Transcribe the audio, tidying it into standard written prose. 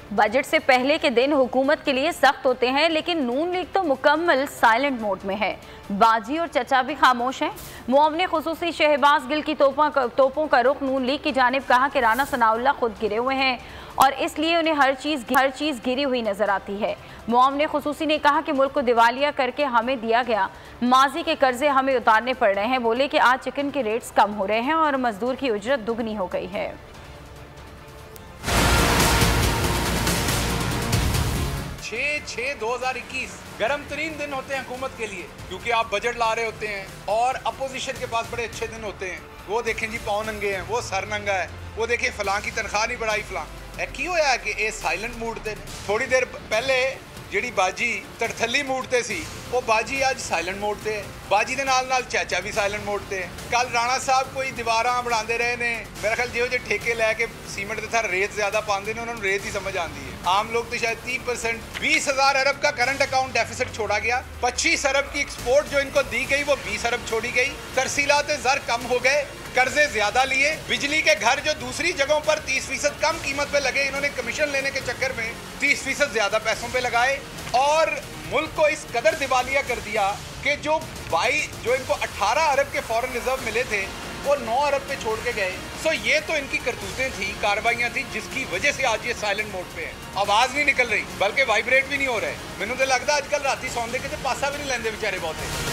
Budget से पहले के दिन हुकूमत के लिए सख्त होते हैं, लेकिन नून लीग तो मुकम्मल साइलेंट मोड में है। बाजी और चचा भी खामोश हैं। मुआवने खुसूसी शहबाज गिल की तोपों का रुख नून लीग की जानिब कहा कि राना सनाउल्लाह खुद गिरे हुए हैं और इसलिए उन्हें हर चीज़ गिरी हुई नजर आती है। मुआवने खुसूसी ने कहा कि मुल्क को दिवालिया करके हमें दिया गया माजी के कर्जे हमें उतारने पड़ रहे हैं। बोले कि आज चिकन के रेट्स कम हो रहे हैं और मजदूर की उजरत दुगनी हो गई है। 6/6/2021 गर्म तरीन दिन होते हैं हुकूमत के लिए, क्योंकि आप बजट ला रहे होते हैं और अपोजिशन के पास बड़े अच्छे दिन होते हैं। वो देखें जी पाँव नंगे हैं, वो सर नंगा है, वो देखें फलां की तनख्वाह नहीं बढ़ाई फलां की होया कि ये साइलेंट मूड थे। थोड़ी देर पहले ਜਿਹੜੀ ਬਾਜੀ ਤੜਥੱਲੀ ਮੂਡ ਤੇ ਸੀ ਉਹ ਬਾਜੀ ਅੱਜ ਸਾਇਲੈਂਟ ਮੋਡ ਤੇ ਹੈ। ਬਾਜੀ ਦੇ ਨਾਲ ਚਾਚਾ ਵੀ ਸਾਇਲੈਂਟ ਮੋਡ ਤੇ ਹੈ। ਕੱਲ ਰਾਣਾ ਸਾਹਿਬ ਕੋਈ ਦੀਵਾਰਾਂ ਬਣਾਉਂਦੇ ਰਹੇ ਨੇ, ਮੇਰੇ ਖਿਆਲ ਜਿਹੋ ਜਿਹੇ ਠੇਕੇ ਲੈ ਕੇ सीमेंट के साथ रेत ज़्यादा पाते हैं उन्होंने रेत ही समझ आती है। आम लोग तो शायद 30%, 20,000 अरब का करंट अकाउंट डेफिसिट छोड़ा गया, 25 अरब की एक्सपोर्ट जो इनको दी गई वो 20 अरब छोड़ी गई, तरसीलात ज़र कम हो गए, कर्जे ज्यादा लिए, बिजली के घर जो दूसरी जगहों पर 30% कम कीमत पे लगे इन्होंने कमीशन लेने के चक्कर में 30% ज्यादा पैसों पे लगाए और मुल्क को इस कदर दिवालिया कर दिया कि जो इनको 18 अरब के फॉरेन रिजर्व मिले थे वो 9 अरब पे छोड़ के गए। सो ये तो इनकी करतूतें थी, कार्रवाइयाँ थी, जिसकी वजह से आज ये साइलेंट मोड पे है। आवाज़ नहीं निकल रही बल्कि वाइब्रेट भी नहीं हो रहा है। मैनू तो लगता अजकल राती सौंदे के पासा भी नहीं लेंदे बेचारे बहुते।